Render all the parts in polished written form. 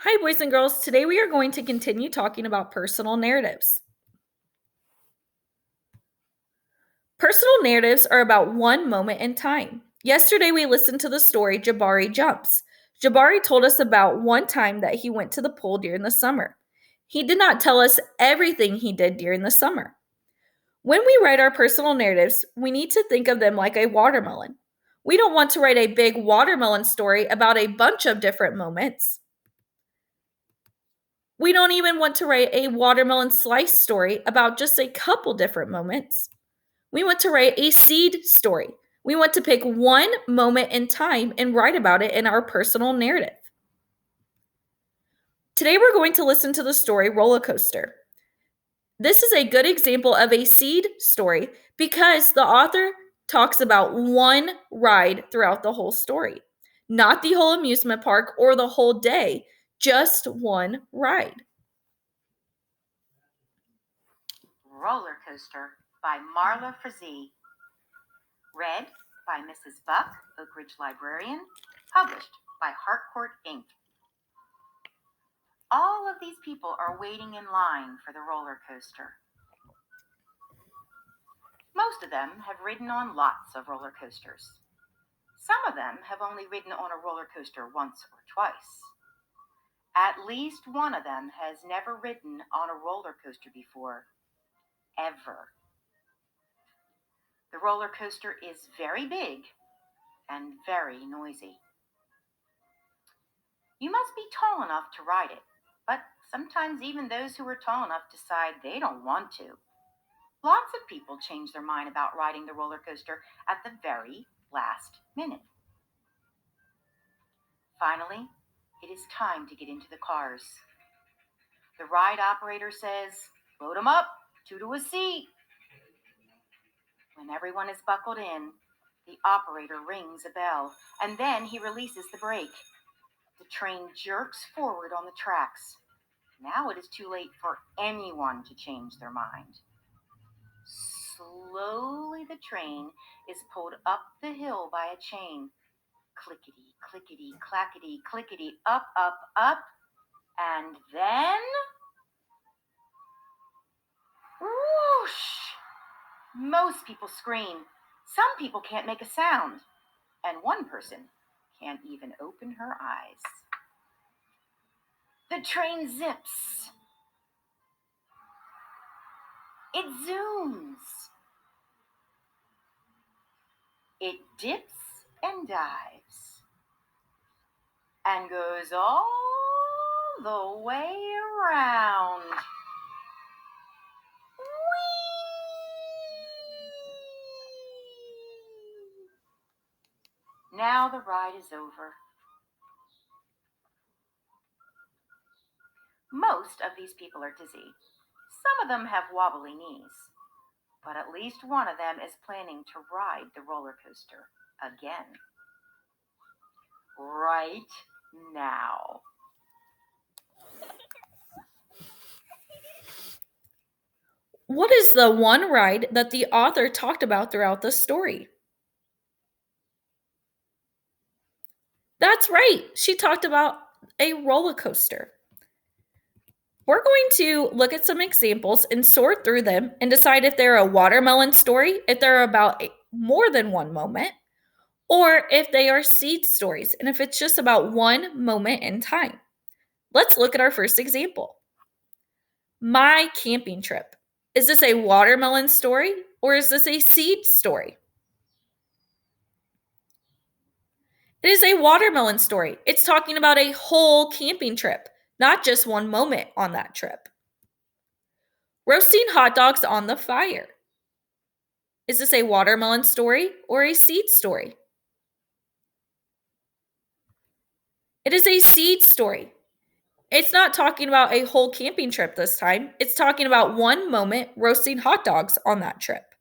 Hi, boys and girls. Today we are going to continue talking about personal narratives. Personal narratives are about one moment in time. Yesterday we listened to the story Jabari Jumps. Jabari told us about one time that he went to the pool during the summer. He did not tell us everything he did during the summer. When we write our personal narratives, we need to think of them like a watermelon. We don't want to write a big watermelon story about a bunch of different moments. We don't even want to write a watermelon slice story about just a couple different moments. We want to write a seed story. We want to pick one moment in time and write about it in our personal narrative. Today we're going to listen to the story Roller Coaster. This is a good example of a seed story because the author talks about one ride throughout the whole story, not the whole amusement park or the whole day, just one ride. Roller Coaster by Marla Frazee. Read by Mrs. Buck, Oak Ridge Librarian. Published by Harcourt Inc. All of these people are waiting in line for the roller coaster. Most of them have ridden on lots of roller coasters. Some of them have only ridden on a roller coaster once or twice. At least one of them has never ridden on a roller coaster before, ever. The roller coaster is very big and very noisy. You must be tall enough to ride it, but sometimes even those who are tall enough decide they don't want to. Lots of people change their mind about riding the roller coaster at the very last minute. Finally, it is time to get into the cars. The ride operator says, "Load 'em up, 2 to a seat." When everyone is buckled in, the operator rings a bell, and then he releases the brake. The train jerks forward on the tracks. Now it is too late for anyone to change their mind. Slowly the train is pulled up the hill by a chain. Clickety, clickety, clackety, clickety, up, up, up. And then, whoosh! Most people scream. Some people can't make a sound. And one person can't even open her eyes. The train zips. It zooms. It dips and dives and goes all the way around. Whee! Now the ride is over. Most of these people are dizzy. Some of them have wobbly knees. But at least one of them is planning to ride the roller coaster again. Right now. What is the one ride that the author talked about throughout the story? That's right. She talked about a roller coaster. We're going to look at some examples and sort through them and decide if they're a watermelon story, if they're about more than one moment, or if they are seed stories, and if it's just about one moment in time. Let's look at our first example. My camping trip. Is this a watermelon story or is this a seed story? It is a watermelon story. It's talking about a whole camping trip, not just one moment on that trip. Roasting hot dogs on the fire. Is this a watermelon story or a seed story? It is a seed story. It's not talking about a whole camping trip this time. It's talking about one moment roasting hot dogs on that trip.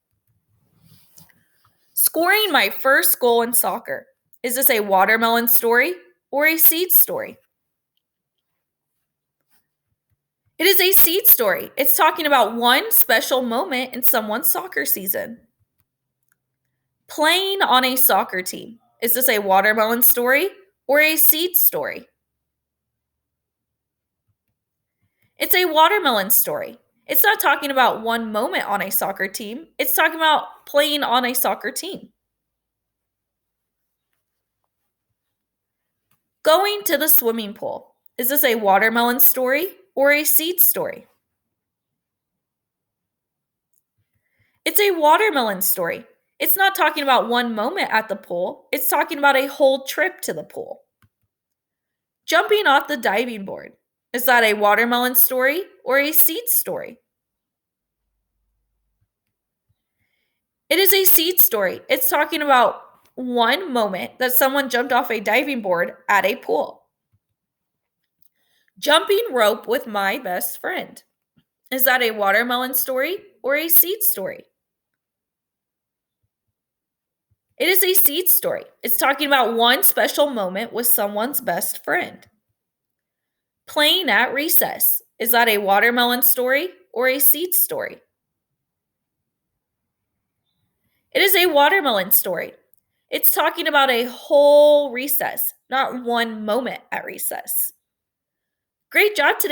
Scoring my first goal in soccer. Is this a watermelon story or a seed story? It is a seed story. It's talking about one special moment in someone's soccer season. Playing on a soccer team. Is this a watermelon story or a seed story? It's a watermelon story. It's not talking about one moment on a soccer team. It's talking about playing on a soccer team. Going to the swimming pool. Is this a watermelon story or a seed story? It's a watermelon story. It's not talking about one moment at the pool. It's talking about a whole trip to the pool. Jumping off the diving board. Is that a watermelon story or a seed story? It is a seed story. It's talking about one moment that someone jumped off a diving board at a pool. Jumping rope with my best friend. Is that a watermelon story or a seed story? It is a seed story. It's talking about one special moment with someone's best friend. Playing at recess. Is that a watermelon story or a seed story? It is a watermelon story. It's talking about a whole recess, not one moment at recess. Great job today.